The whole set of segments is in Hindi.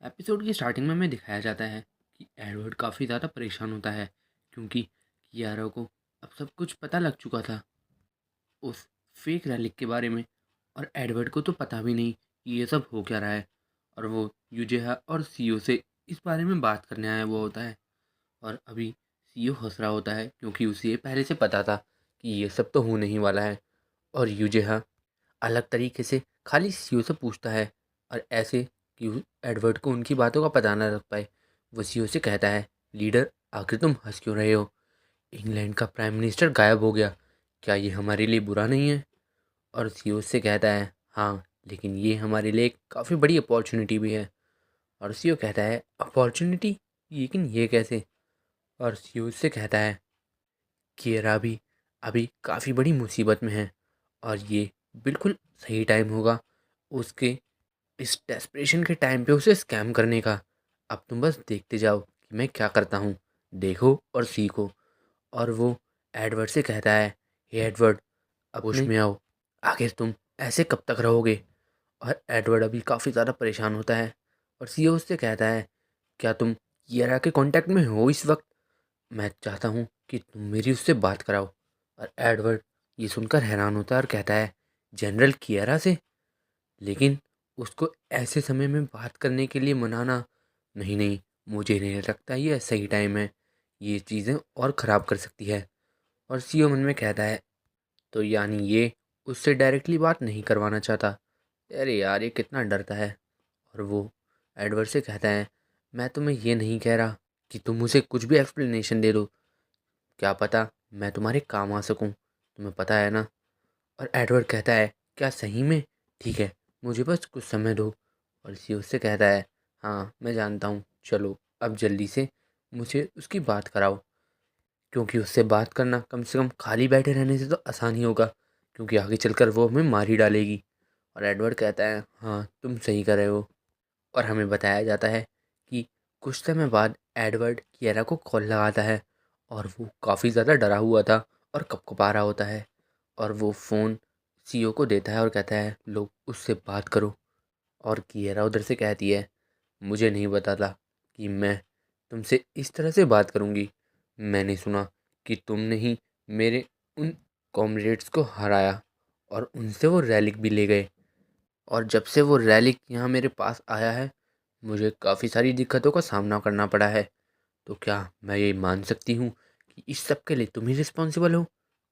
एपिसोड की स्टार्टिंग में हमें दिखाया जाता है कि एडवर्ड काफ़ी ज़्यादा परेशान होता है क्योंकि कियारा को अब सब कुछ पता लग चुका था उस फेक रैलिक के बारे में। और एडवर्ड को तो पता भी नहीं कि ये सब हो क्या रहा है। और वो यूजेहा और सीओ से इस बारे में बात करने आया हुआ होता है। और अभी सीओ हंस रहा होता है क्योंकि उसे ये पहले से पता था कि ये सब तो होने ही वाला है। और यूजेहा अलग तरीके से खाली सीओ से पूछता है और ऐसे कि एडवर्ड को उनकी बातों का पता ना लग पाए। वो सीओ से कहता है, लीडर आखिर तुम हंस क्यों रहे हो? इंग्लैंड का प्राइम मिनिस्टर गायब हो गया, क्या ये हमारे लिए बुरा नहीं है? और सीओ से कहता है, हाँ लेकिन ये हमारे लिए एक काफ़ी बड़ी अपॉर्चुनिटी भी है। और सीओ कहता है, अपॉर्चुनिटी? लेकिन ये कैसे? और सीओ से कहता है, किएरा भी अभी काफ़ी बड़ी मुसीबत में है और ये बिल्कुल सही टाइम होगा उसके इस डेस्परेशन के टाइम पे उसे स्कैम करने का। अब तुम बस देखते जाओ कि मैं क्या करता हूँ, देखो और सीखो। और वो एडवर्ड से कहता है, हे एडवर्ड, अब होश में आओ, आखिर तुम ऐसे कब तक रहोगे? और एडवर्ड अभी काफ़ी ज़्यादा परेशान होता है। और सीओ उससे कहता है, क्या तुम कियारा के कांटेक्ट में हो इस वक्त? मैं चाहता हूँ कि तुम मेरी उससे बात कराओ। और एडवर्ड ये सुनकर हैरान होता है और कहता है, जनरल कियारा से? लेकिन उसको ऐसे समय में बात करने के लिए मनाना? नहीं नहीं, मुझे नहीं लगता ये सही टाइम है, ये चीज़ें और ख़राब कर सकती है। और सीओ मन में कहता है, तो यानी ये उससे डायरेक्टली बात नहीं करवाना चाहता? अरे यार, ये कितना डरता है। और वो एडवर्ड से कहता है, मैं तुम्हें ये नहीं कह रहा कि तुम मुझे कुछ भी एक्सप्लेनेशन दे दो, क्या पता मैं तुम्हारे काम आ सकूं, तुम्हें पता है ना? और एडवर्ड कहता है, क्या सही में? ठीक है, मुझे बस कुछ समय दो। और सी उससे कहता है, हाँ मैं जानता हूँ, चलो अब जल्दी से मुझे उसकी बात कराओ, क्योंकि उससे बात करना कम से कम खाली बैठे रहने से तो आसान ही होगा, क्योंकि आगे चलकर वो हमें मार ही डालेगी। और एडवर्ड कहता है, हाँ तुम सही कर रहे हो। और हमें बताया जाता है कि कुछ समय बाद एडवर्ड किएरा को कॉल लगाता है और वो काफ़ी ज़्यादा डरा हुआ था और कँपकँपा रहा होता है। और वो फ़ोन सीओ को देता है और कहता है, लो उससे बात करो। और किएरा उधर से कहती है, मुझे नहीं पता था कि मैं तुमसे इस तरह से बात करूँगी। मैंने सुना कि तुमने ही मेरे उन कॉमरेड्स को हराया और उनसे वो रैलिक भी ले गए। और जब से वो रैलिक यहाँ मेरे पास आया है, मुझे काफ़ी सारी दिक्कतों का सामना करना पड़ा है। तो क्या मैं ये मान सकती हूँ कि इस सब के लिए तुम ही रिस्पॉन्सिबल हो?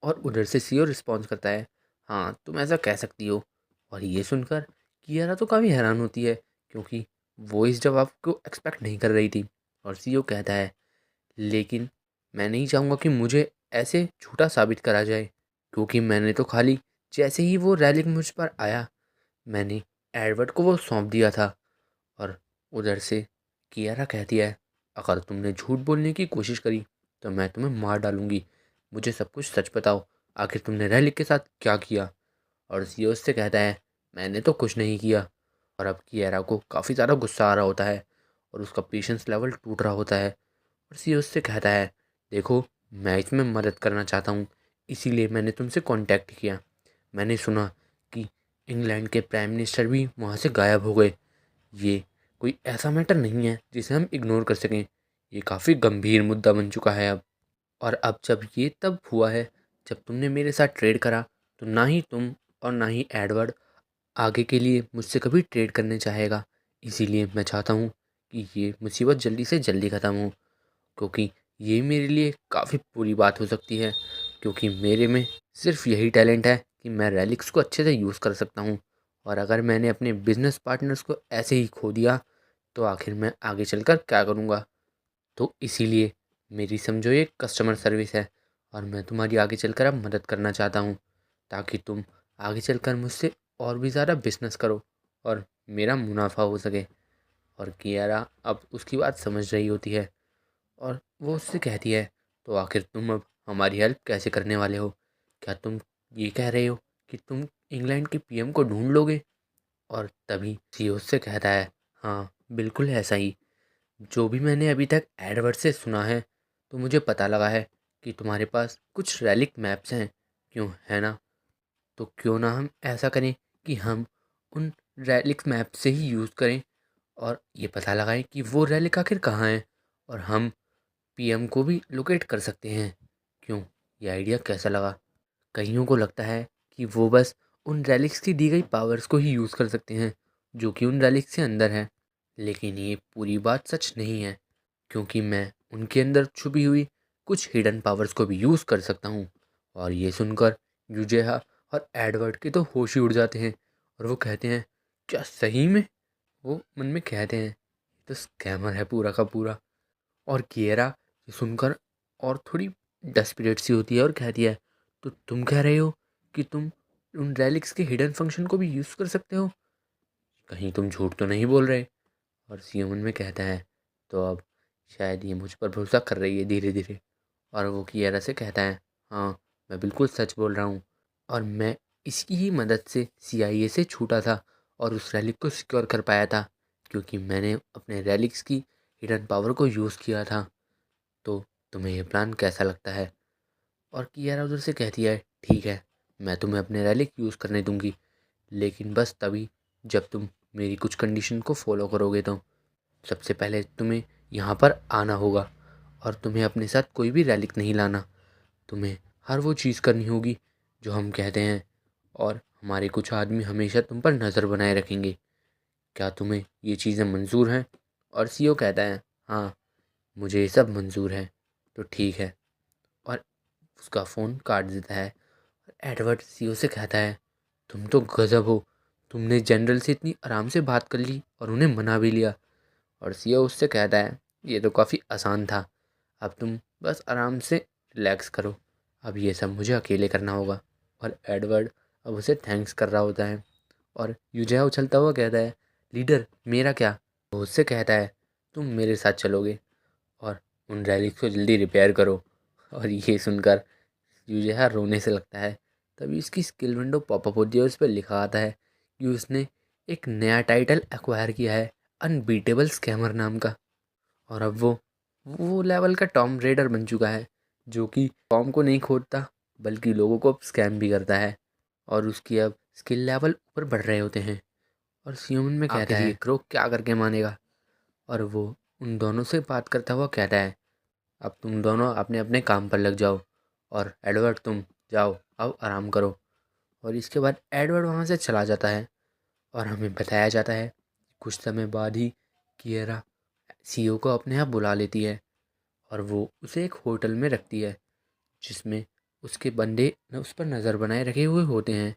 और उधर से सीओ रिस्पॉन्स करता है, हाँ तुम ऐसा कह सकती हो। और ये सुनकर कियारा तो काफ़ी हैरान होती है, क्योंकि वो इस जवाब को एक्सपेक्ट नहीं कर रही थी। और सीओ कहता है, लेकिन मैं नहीं चाहूँगा कि मुझे ऐसे झूठा साबित करा जाए, क्योंकि मैंने तो खाली जैसे ही वो रैलिक मुझ पर आया, मैंने एडवर्ड को वो सौंप दिया था। और उधर से कियारा कहती है, अगर तुमने झूठ बोलने की कोशिश करी तो मैं तुम्हें मार डालूंगी, मुझे सब कुछ सच बताओ, आखिर तुमने रैलिक के साथ क्या किया? और सीओ से कहता है, मैंने तो कुछ नहीं किया। और अब कियारा को काफ़ी ज़्यादा गुस्सा आ रहा होता है और उसका पेशेंस लेवल टूट रहा होता है। और सीओ से कहता है, देखो मैं इसमें मदद करना चाहता हूँ, इसीलिए मैंने तुमसे कांटेक्ट किया। मैंने सुना कि इंग्लैंड के प्राइम मिनिस्टर भी वहाँ से गायब हो गए। ये कोई ऐसा मैटर नहीं है जिसे हम इग्नोर कर सकें, ये काफ़ी गंभीर मुद्दा बन चुका है अब। और अब जब ये तब हुआ है जब तुमने मेरे साथ ट्रेड करा, तो ना ही तुम और ना ही एडवर्ड आगे के लिए मुझसे कभी ट्रेड करने चाहेगा। इसीलिए मैं चाहता हूँ कि ये मुसीबत जल्दी से जल्दी ख़त्म हो, क्योंकि ये मेरे लिए काफ़ी बुरी बात हो सकती है, क्योंकि मेरे में सिर्फ यही टैलेंट है कि मैं रेलिक्स को अच्छे से यूज़ कर सकता हूँ। और अगर मैंने अपने बिजनेस पार्टनर्स को ऐसे ही खो दिया तो आखिर मैं आगे चलकर क्या करूँगा? तो इसीलिए मेरी समझो ये कस्टमर सर्विस है और मैं तुम्हारी आगे चलकर अब मदद करना चाहता हूँ, ताकि तुम आगे चलकर मुझसे और भी ज़्यादा बिजनेस करो और मेरा मुनाफा हो सके। और कियारा अब उसकी बात समझ रही होती है और वो उससे कहती है, तो आखिर तुम अब हमारी हेल्प कैसे करने वाले हो? क्या तुम ये कह रहे हो कि तुम इंग्लैंड के पीएम को ढूंढ लोगे? और तभी सीओ उससे कहता है, हाँ बिल्कुल ऐसा ही, जो भी मैंने अभी तक एडवर्ड से सुना है, तो मुझे पता लगा है कि तुम्हारे पास कुछ रैलिक मैप्स हैं, क्यों है ना? तो क्यों ना हम ऐसा करें कि हम उन रैलिक मैप से ही यूज़ करें और ये पता लगाएं कि वो रैलिक आखिर कहाँ है, और हम पीएम को भी लोकेट कर सकते हैं। क्यों, ये आइडिया कैसा लगा? कईयों को लगता है कि वो बस उन रैलिक्स की दी गई पावर्स को ही यूज़ कर सकते हैं जो कि उन रैलिक्स के अंदर है, लेकिन ये पूरी बात सच नहीं है, क्योंकि मैं उनके अंदर छुपी हुई कुछ हिडन पावर्स को भी यूज़ कर सकता हूँ। और ये सुनकर यूजेहा और एडवर्ड के तो होश ही उड़ जाते हैं, और वो कहते हैं, क्या सही में? वो मन में कहते हैं, ये तो स्कैमर है पूरा का पूरा। और किएरा ये सुनकर और थोड़ी डेस्परेट सी होती है और कहती है, तो तुम कह रहे हो कि तुम उन रेलिक्स के हिडन फंक्शन को भी यूज़ कर सकते हो? कहीं तुम झूठ तो नहीं बोल रहे? और सियोमन में कहता है, तो अब शायद ये मुझ पर भरोसा कर रही है धीरे धीरे। और वो किएरा से कहता है, हाँ, मैं बिल्कुल सच बोल रहा हूँ, और मैं इसकी ही मदद से सीआईए से छूटा था और उस रैलिक को सिक्योर कर पाया था, क्योंकि मैंने अपने रैलिक्स की हिडन पावर को यूज़ किया था। तो तुम्हें ये प्लान कैसा लगता है? और कियारा उधर से कहती है, ठीक है, मैं तुम्हें अपने रैलिक यूज़ करने दूंगी, लेकिन बस तभी जब तुम मेरी कुछ कंडीशन को फॉलो करोगे। तो सबसे पहले तुम्हें यहाँ पर आना होगा, और तुम्हें अपने साथ कोई भी रैलिक नहीं लाना। तुम्हें हर वो चीज़ करनी होगी जो हम कहते हैं, और हमारे कुछ आदमी हमेशा तुम पर नज़र बनाए रखेंगे। क्या तुम्हें ये चीज़ें मंजूर हैं? और सीओ कहता है, हाँ, मुझे ये सब मंजूर है। तो ठीक है, और उसका फ़ोन काट देता है। एडवर्ड सीओ से कहता है, तुम तो गज़ब हो, तुमने जनरल से इतनी आराम से बात कर ली और उन्हें मना भी लिया। और सीओ उससे कहता है, ये तो काफ़ी आसान था, अब तुम बस आराम से रिलैक्स करो, अब ये सब मुझे अकेले करना होगा। और एडवर्ड अब उसे थैंक्स कर रहा होता है, और यूजिया उछलता हुआ कहता है, लीडर मेरा क्या? वो उससे कहता है, तुम मेरे साथ चलोगे, और उन रैलिक्स को जल्दी रिपेयर करो। और ये सुनकर यूजिया रोने से लगता है। तभी उसकी स्किल विंडो पॉपअप होती है और उस पर लिखा आता है कि उसने एक नया टाइटल एक्वायर किया है, अनबीटेबल स्कैमर नाम का। और अब वो लेवल का टॉम रेडर बन चुका है, जो कि टॉम को नहीं खोदता बल्कि लोगों को स्कैम भी करता है। और उसकी अब स्किल लेवल ऊपर बढ़ रहे होते हैं। और सियोमन में कहता है, ये क्रो क्या करके मानेगा? और वो उन दोनों से बात करता हुआ कहता है, अब तुम दोनों अपने अपने काम पर लग जाओ, और एडवर्ड तुम जाओ, अब आराम करो। और इसके बाद एडवर्ड वहाँ से चला जाता है, और हमें बताया जाता है कुछ समय बाद ही किएरा सीईओ को अपने यहाँ बुला लेती है, और वो उसे एक होटल में रखती है जिसमें उसके बंदे न उस पर नज़र बनाए रखे हुए होते हैं।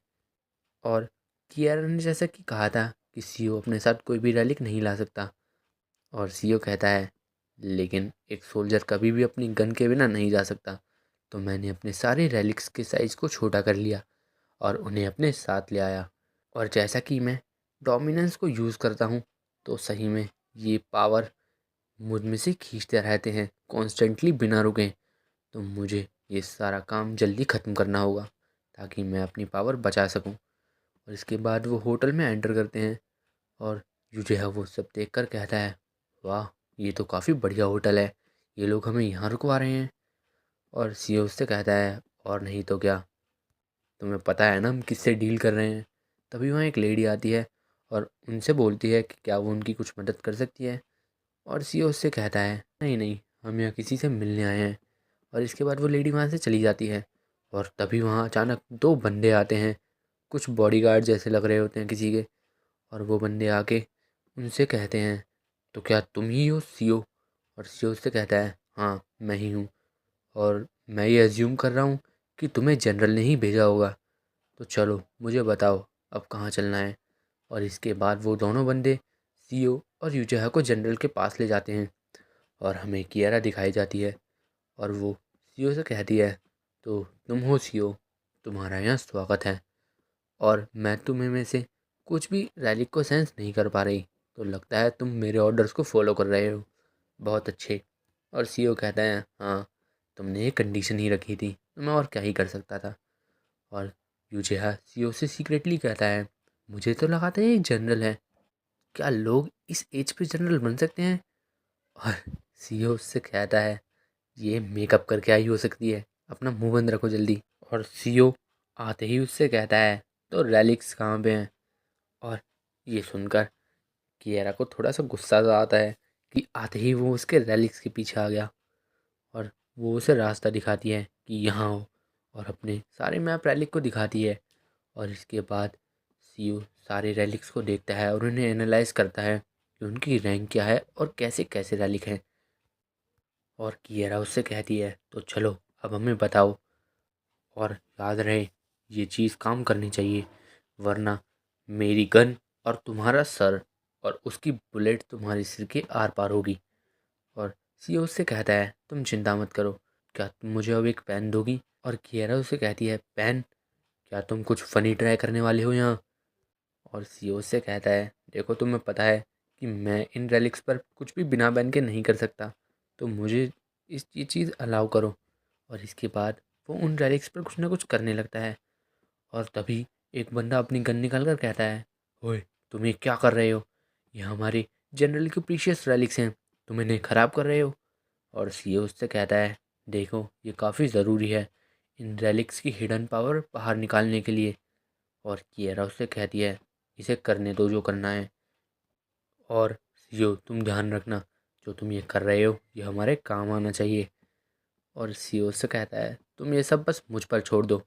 और किएरा ने जैसा कि कहा था कि सीईओ अपने साथ कोई भी रैलिक नहीं ला सकता, और सीईओ कहता है, लेकिन एक सोल्जर कभी भी अपनी गन के बिना नहीं जा सकता। तो मैंने अपने सारे रैलिक्स के साइज़ को छोटा कर लिया और उन्हें अपने साथ ले आया। और जैसा कि मैं डोमिनेंस को यूज़ करता हूँ, तो सही में ये पावर मुझ में से खींचते रहते हैं कॉन्स्टेंटली बिना रुके। तो मुझे ये सारा काम जल्दी ख़त्म करना होगा ताकि मैं अपनी पावर बचा सकूँ। और इसके बाद वो होटल में एंटर करते हैं, और यूजिहा वो सब देखकर कहता है, वाह, ये तो काफ़ी बढ़िया होटल है, ये लोग हमें यहाँ रुकवा रहे हैं। और सीईओ उससे कहता है, और नहीं तो क्या, तुम्हें पता है ना हम किससे डील कर रहे हैं? तभी वहाँ एक लेडी आती है और उनसे बोलती है कि क्या वो उनकी कुछ मदद कर सकती है। और सीईओ उससे कहता है, नहीं नहीं, हम यहाँ किसी से मिलने आए हैं। और इसके बाद वो लेडी वहाँ से चली जाती है, और तभी वहाँ अचानक दो बंदे आते हैं, कुछ बॉडीगार्ड जैसे लग रहे होते हैं किसी के। और वो बंदे आके उनसे कहते हैं, तो क्या तुम ही हो सीईओ? और सीईओ उससे कहता है, हाँ, मैं ही हूँ, और मैं ये अज्यूम कर रहा हूँ कि तुम्हें जनरल ने ही भेजा होगा। तो चलो मुझे बताओ अब कहाँ चलना है। और इसके बाद वो दोनों बंदे सीईओ और यूजिहा को जनरल के पास ले जाते हैं, और हमें कियारा दिखाई जाती है, और वो सीईओ से कहती है, तो तुम हो सीईओ, तुम्हारा यहाँ स्वागत है, और मैं तुम्हें में से कुछ भी रैली को सेंस नहीं कर पा रही, तो लगता है तुम मेरे ऑर्डर्स को फॉलो कर रहे हो, बहुत अच्छे। और सीईओ कहता है, हाँ, तुमने ये कंडीशन ही रखी थी, तो मैं और क्या ही कर सकता था। और यूजिहा सीईओ से सीक्रेटली कहता है, मुझे तो लगा था ये एक जनरल है, क्या लोग इस एज पे जनरल बन सकते हैं? और सीईओ उससे कहता है, ये मेकअप करके आई हो सकती है, अपना मुंह बंद रखो जल्दी। और सीईओ आते ही उससे कहता है, तो रेलिक्स कहाँ पे हैं? और ये सुनकर किएरा को थोड़ा सा गुस्सा सा आता है कि आते ही वो उसके रेलिक्स के पीछे आ गया और वो उसे रास्ता दिखाती है कि यहाँ हो, और अपने सारे मैप रेलिक को दिखाती है। और इसके बाद सीयू सारे रेलिक्स को देखता है और उन्हें एनालाइज करता है कि उनकी रैंक क्या है और कैसे कैसे रेलिक हैं। और किएरा उससे कहती है तो चलो अब हमें बताओ, और याद रहे ये चीज़ काम करनी चाहिए, वरना मेरी गन और तुम्हारा सर और उसकी बुलेट तुम्हारे सिर के आर पार होगी। और सीओ उससे कहता है तुम चिंता मत करो, क्या तुम मुझे अब एक पेन दोगी। और किएरा उससे कहती है पेन, क्या तुम कुछ फ़नी ट्राई करने वाले हो यहाँ। और सीओ से कहता है देखो तुम्हें पता है कि मैं इन रेलिक्स पर कुछ भी बिना बैन के नहीं कर सकता, तो मुझे ये चीज़ अलाउ करो। और इसके बाद वो उन रेलिक्स पर कुछ ना कुछ करने लगता है। और तभी एक बंदा अपनी गन निकाल कर कहता है ओए तुम ये क्या कर रहे हो, ये हमारे जनरल के प्रीशियस रेलिक्स हैं, तुम इन्हें ख़राब कर रहे हो। और सीओ उससे कहता है देखो ये काफ़ी ज़रूरी है इन रेलिक्स की हिडन पावर बाहर निकालने के लिए। और किएरा उससे कहती है इसे करने दो जो करना है, और सीओ तुम ध्यान रखना जो तुम ये कर रहे हो ये हमारे काम आना चाहिए। और सीओ से कहता है तुम ये सब बस मुझ पर छोड़ दो,